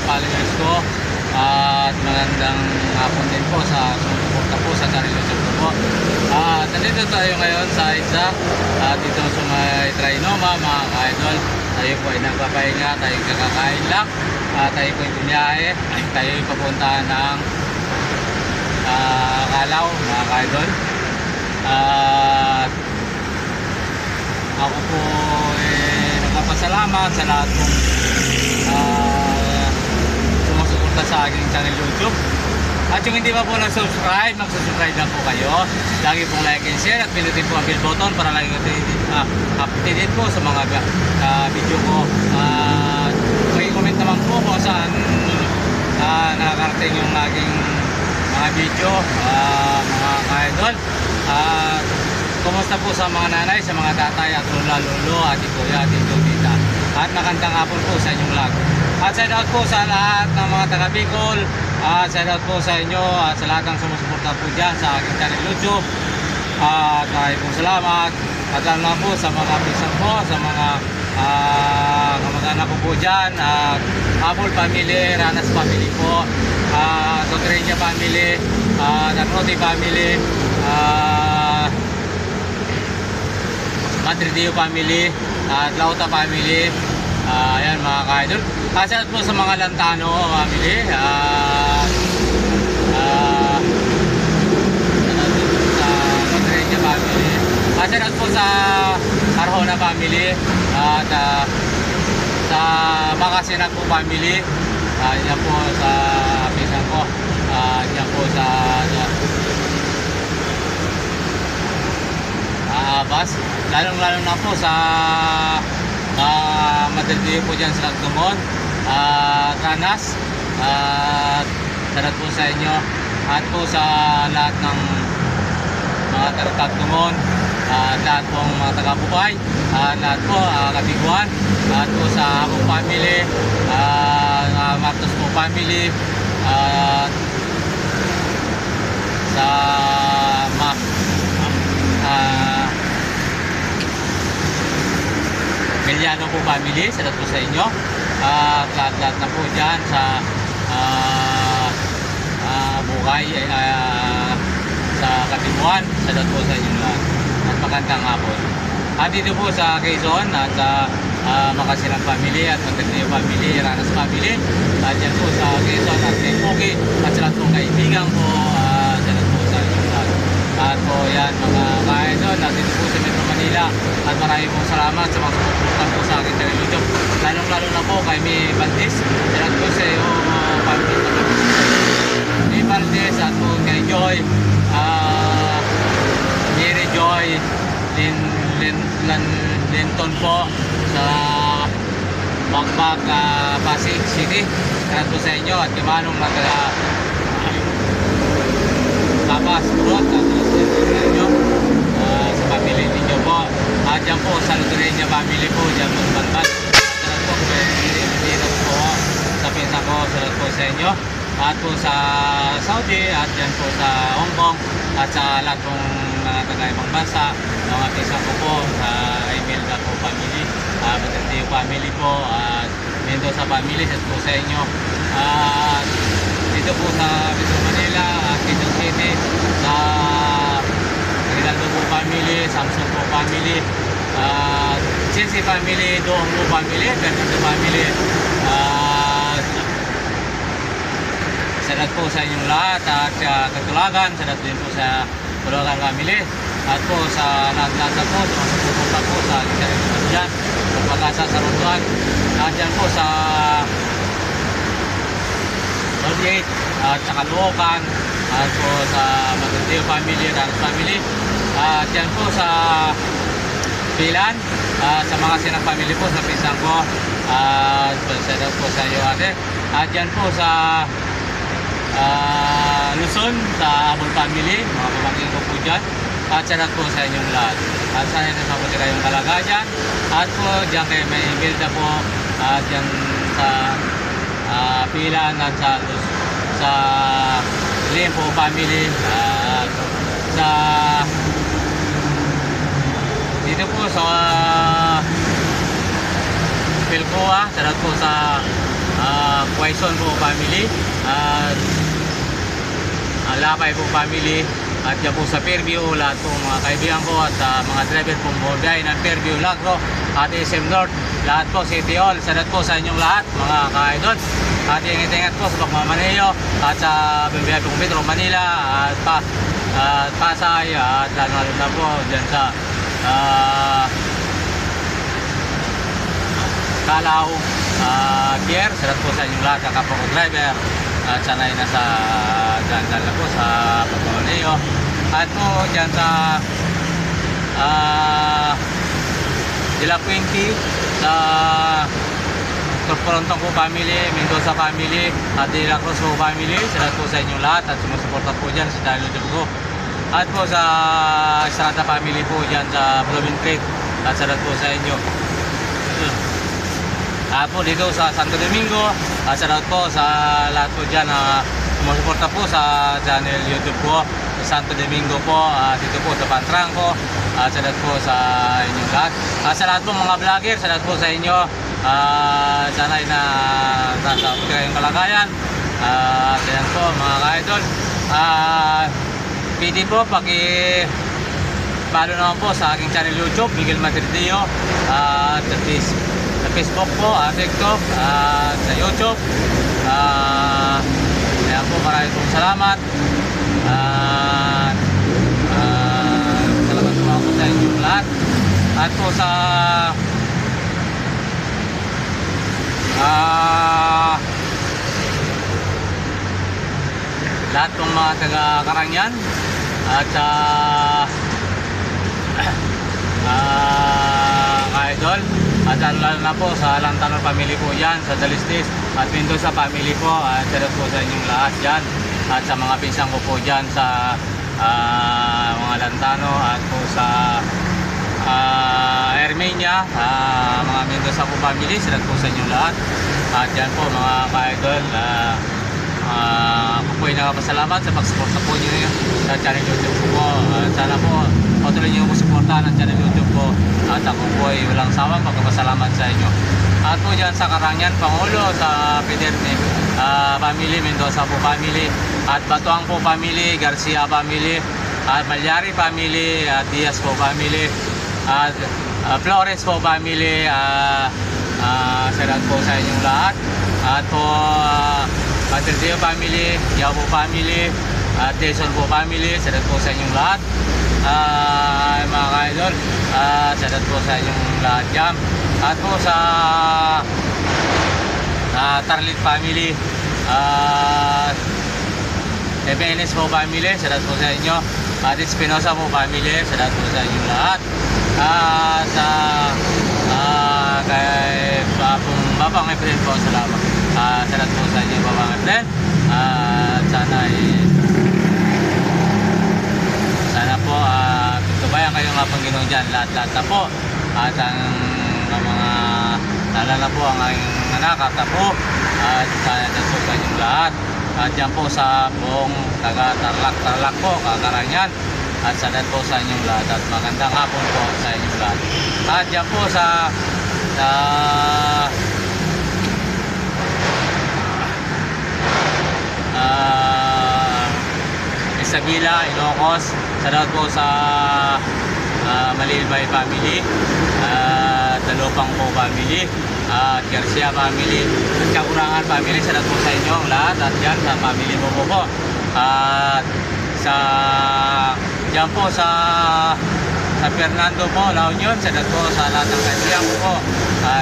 followers ko. At magandang hapon din po sa sumusuporta po sa channel YouTube ko po. Nandito tayo ngayon sa isa, dito sa may Trinoma mga ka-idol. Tayo po ay nagpapahinga, tayo kakakain lang. Tayo po ay bumiyahe, tayo ay papunta ng Calao mga ka-idol. Ako po nagpapasalamat sa lahat pong sumusuporta sa aking channel YouTube. At yung hindi pa po nag-subscribe, mag-subscribe na po kayo. Lagi pong like and share at pinutin po ang bell button para lagi updated po sa mga video ko. Mag-comment naman po kung saan nakakarating yung aking mga video, mga ka-idol. Kumusta po sa mga nanay, sa mga tatay at lolo, ati kuya, tito, tita. At magandang hapon po sa inyong lahat. At shout out po sa lahat ng mga taga Bicol. Shout out po sa inyo at sa lahat ng sumusuporta po dyan sa aking channel YouTube. At maraming pong salamat. At lalo na po sa mga pisan po, sa mga kamag-anak ko po dyan. Apple family, Ranas family po, Sotreña family, Narnoti family, Madridio family, at Lauta family. Ayan mga ka-idol. Shout out po sa mga Lantano family, sa Sotreña family. Shout out po sa Arjona family, at sa Makasinak po family. Yan po sa pisan ko. Yan po sa Abas. Lalong-lalo na po sa Madridio po dyan sa Lagdumon, Ranas. Salat po sa inyo at po sa lahat ng mga taga-Lagdumon, lahat pong mga taga-Bukay, lahat po Kabiguan, at po sa akong family, Martos po family, sa Miliano po family, salat po sa inyo. Lahat na po dyan sa Bukay, sa Katimuan, salat po sa inyo lahat. At magandang hapon. At dito po sa Quezon, at sa Makasilang family, at Madridio family, Ranas family. At dyan po sa Quezon at Kentucky, at sa lahat po kaibigan ko, salat po sa inyo lahat. At po yan mga ka-idol, dito po sa Metro Manila. At maraming pong salamat sa mga sumusuporta po sa akin sa YouTube. Lalong-lalo na po kay May Valdez. Salat po sa iyo, May Valdez, at po kay Joy, Mary Joy, Linton po sa Bagbag, Pasig City. Salat po sa inyo at Kimanong na taga Tapas, Burot, at sa inyo, sa family ninyo po. At dyan po sa Lutureña family po, dyan po sa Banban. Salat po po sa pinsan ko, salat po sa inyo. At po sa Saudi, at dyan po sa Hong Kong, at sa lahat pong mga taga-ibang bansa, mga pinsan ko po, sa Imelda po family, Madridio family po, at Mendoza family, salat po sa inyo. At dito po sa Metro Manila, at Quezon City, sa Rinaldo po family, Samsung po family, Chelsea family, Doong po family, Fernando family. Salat po sa inyong lahat, at Katulagan, salat din po sa Tulagan family, at po sa lahat-lahat po, sumusuporta po sa Kitarito dyan, sa Pag-asa sa Rotuan, at dyan po sa 48, at sa Caloocan, at po sa Madridio family, Ranas family, at dyan po sa Pilan, sa mga Sinang family po, sa pinsan ko, at salat po sa iyo ate, at dyan po sa Luzon, sa Abol family, mga pamangkin ko po dyan, at salat po sa inyong lahat. At sana ito mabuti kayong kalagayan. At po dyan kayo may Imelda po, at dyan sa Pilan, at sa Limpo family, at sa dito po sa Pilcoa, salat po sa Quezon po family, at Lapay po family, at dyan po sa Fairview, lahat po mga kaibigan ko at mga driver po bumiyahe ng Fairview, Lagro at SM North, lahat po City Hall, salat po sa inyong lahat mga ka-idol. At ingat-ingat po sa pagmamaneho at sa bibiyahe po Metro Manila at Pasay, at lalo na po dyan sa Calao, Pier, salat po sa inyong lahat ng kapwa ko driver at sanay na sa dyan na po sa pagmamaneho. At po dyan sa De La Puente, sa Corporaton po family, Mendoza family, at De La Cruz po family, salat po sa inyong lahat at sumusuporta po dyan sa channel YouTube ko. At po sa Estrada family po dyan sa Blooming Creek, at salat po sa inyo. At po dito sa Santo Domingo, salat po sa lahat po dyan na sumusuporta po sa channel YouTube ko sa Santo Domingo po, dito po sa Pantranco, salat po sa inyong lahat. Sa lahat po mga vlogger, salat po sa inyo. Sanay na nasa kayong kalagayan. Ayan po mga ka-idol. Pwede po follow naman po sa aking channel YouTube, Miguel Madridio, sa Facebook po, TikTok, sa YouTube. Ayan po, maraming pong salamat. Salamat po sa inyong lahat. At po sa lahat ng mga taga-Karangyan at sa ka-idol, at lalo na po sa Lantano family po yan, sa Dalistis at Mendoza family po, at salut po sa inyong lahat dyan, at sa mga pinsang ko po dyan sa mga Lantano, at po sa Armenia, mga Mendoza po family, salut po sa inyong lahat. At dyan po mga ka-idol, ako po ay nakapasalamat sa pagsuporta po nyo sa channel YouTube ko. Sana po patuloy nyo po suportahan ang channel YouTube ko, at ako po ay walang sawang pagkapasalamat sa inyo. At po dyan sa Karangyan, Pangulo, sa Piderne family, Mendoza po family, at Batuang po family, Garcia family, at Malyari family, at Diaz po family, at Flores po family. Salat po sa inyong lahat. At po Madridio family, Yao po family, at Jason po family, salat po sa inyong lahat. Mga ka-idol, salat po sa inyong lahat dyan. At po sa Tarlit family, FNS po family, salat po sa inyo. At Espinosa po family, salat po sa inyong lahat. Sa kay Babang Efren po, salamat. Salat po sa inyo Babang Efren. Sana po tutubayan kayo nga Panginoon dyan, lahat-lahat na po. At ang mga nalala po ang aking anak at po, at salat po sa inyong lahat. At dyan po sa buong taga-Tarlac po, Kakarangyan, at salat po sa inyong lahat, at magandang hapon po sa inyong lahat. At dyan po sa Isabela, Ilocos, salat po sa Malilbay family, Dalopang po family, at Garcia family, at Kakurangan family, salat po sa inyo ang lahat, at yan sa family mo po. At dyan po sa Fernando po, La Union, salat po sa lahat ng kaibigan ko po.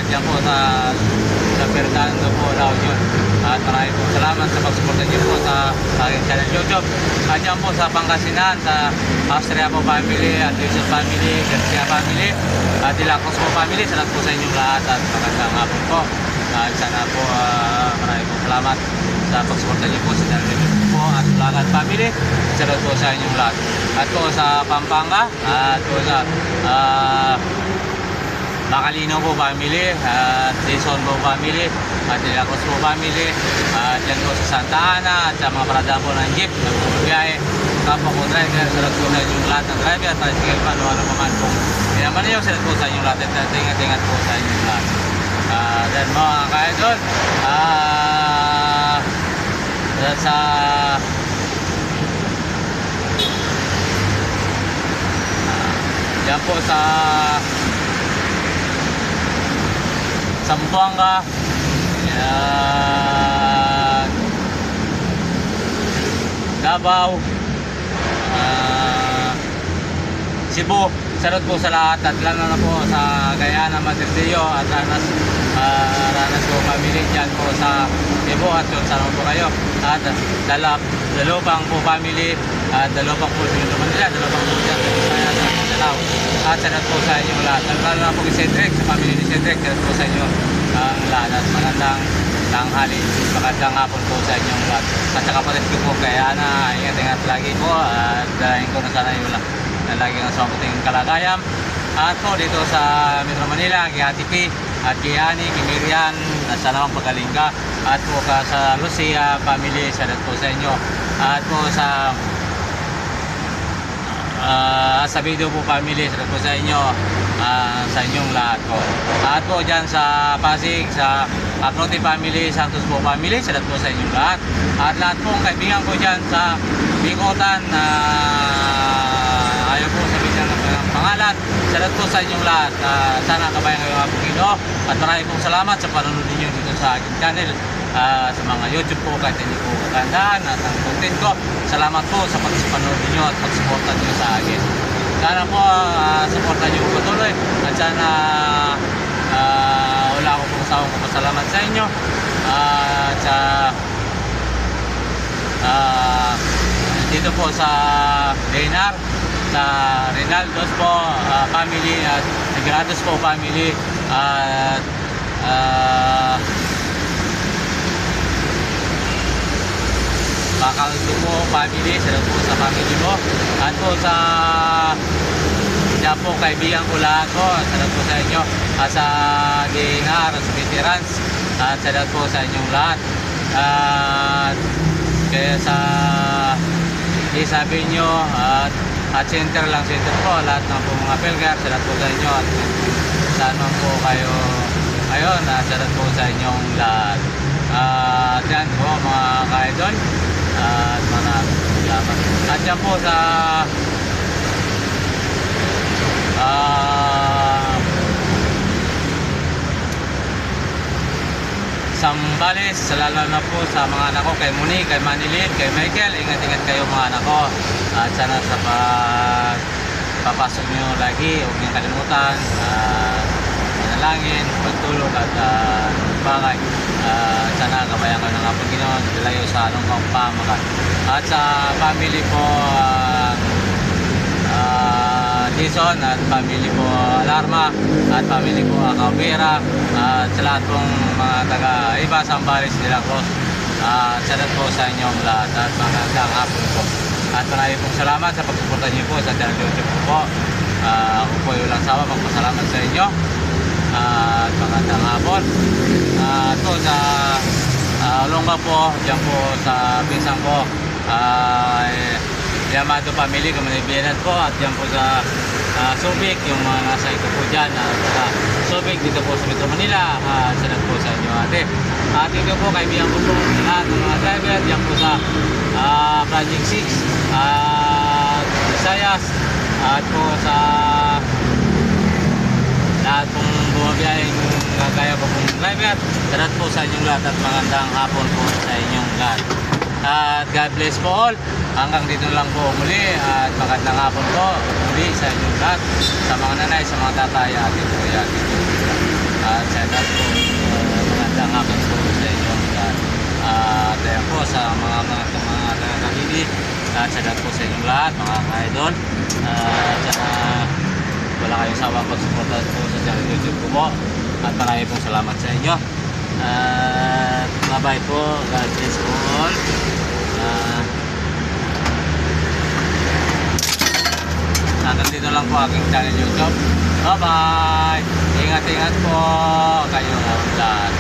Dyan po sa Fernando po, La Union. At maraming po salamat sa pagsuporta niyo po sa aking channel YouTube. At dyan po sa Pangasinan, sa Austria po family, at Luzon family, Garcia family, at De La Cruz po family, salat po sa inyong lahat, at magandang hapon po. At sana po maraming po salamat sa pagsuporta niyo po sa channel YouTube po, at Ulagan family, salat po sa inyong lahat. At po sa Pampanga, at po sa Bacalino po family, at Jason po family, at De La Cruz po family, at yan po sa Santa Ana, at sa mga parada po ng jeep na bumibiyahe, kapwa ko driver, salat po sa inyong lahat ng driver, tricycle pa, ano pa man po. Kaya man yun, salat po sa inyong lahat, at ingat-ingat po sa inyong lahat. Then mga ka-idol, sa yan po sa Zamboanga, yan, Davao, Cebu. Salud po sa lahat at lalo na po sa Guyana, Matirdio at Ranas po family dyan po sa Cebu at kung saan po kayo. At Dalupang po family at Dalupang po sa Manila, Dalupang po dyan sa Bisaya sa Mindanao. At salud po sa inyong lahat. Lalo na po kay Cedric, sa family ni Cedric, salud po sa inyo ang lahat. At magandang tanghali, magandang hapon po sa inyong lahat. At sa kapatid ko po kay Ana, ingat-ingat lagi po at dalahin ko na sana yung na lagi ang samaputing kalagayan. At po dito sa Metro Manila, kay Ate P at kay Ani, kay Miriam, at sana ang pagaling ka. At po sa Lucia family, salat po sa inyo. At po sa video po family, salat po sa inyo, sa inyong lahat po. At po dyan sa Pasig, sa Acrote family, Santos po family, salat po sa inyong lahat. At lahat po kaibigan ko dyan sa Bikotan, ayaw po sabihin ng pangalan. Salat po sa inyong lahat. Sana kabayan kayo mga Panginoon. At maraming pong salamat sa panonood ninyo dito sa aking channel. Sa mga YouTube po kahit hindi po katandaan at ang content ko. Salamat po sa pagpanood ninyo at pagsuporta ninyo sa akin. Sana po suportan niyo po patuloy. At sana wala akong pong sawang papasalamat sa inyo. Dito po sa Renar, sa Rinaldos po family at Negrados po family at Bakaldo po family, sila po sa family mo. At po sa po kaibigan ko lahat po, sila po sa inyo at sa Dinar, sa veterans at sila po sa inyong lahat. At kaya sabi nyo at center po lahat ng po mga Pelgar, salat po sa inyo at saan man po kayo ngayon, salat po sa inyong lahat. At yan po mga ka-idol, at maraming salamat. At yan po sa Sambales, lalo na po sa mga anak ko, kay Moni, kay Manilin, kay Michael, ingat-ingat kayo mga anak ko. At sana sa papasok nyo lagi, huwag niyong kalimutan, manalangin, pagtulog at bagay. Sana kabayan kayo ng Panginoon, dalayo sa anong pamagat. At sa family po, Dison at family po Alarma at family po Akawira at sa lahat pong mga taga-iba Sambales de la Cruz, salat po sa inyong lahat at magandang hapon po at maraming pong salamat sa pagsuporta niyo po sa channel YouTube po. Ako po yung lang sawa magpasalamat sa inyo at magandang hapon. At po sa Olonga po, dyan po sa pinsang ko Yamato family, Kamanibienan po at dyan po sa Subic, yung mga nasa ito po dyan Subic, dito po sa Metro Manila. Salat po sa inyo ate. At dito po kaibigan ko po lahat ng mga driver dyan po sa Project 6 at Visayas at po sa lahat pong bumabiyahing gaya po pong driver. Salat po sa inyong lahat at magandang hapon po sa inyong lahat. At God bless po all. Hanggang dito lang po muli at magandang hapon po muli sa inyong lahat, sa mga nanay, sa mga tatay, atin po yan. At sa lahat po, magandang hapon po sa inyong lahat. At ayan po sa mga nakakabili at sa lahat po sa inyong lahat, mga ka-idol. At wala kayong sawa pag-suporta po sa channel YouTube ko po. At marami pong salamat sa inyo. At bye po. God bless po all. Hanggang dito lang po aking channel YouTube. Bye bye. Ingat-ingat po kayo lahat.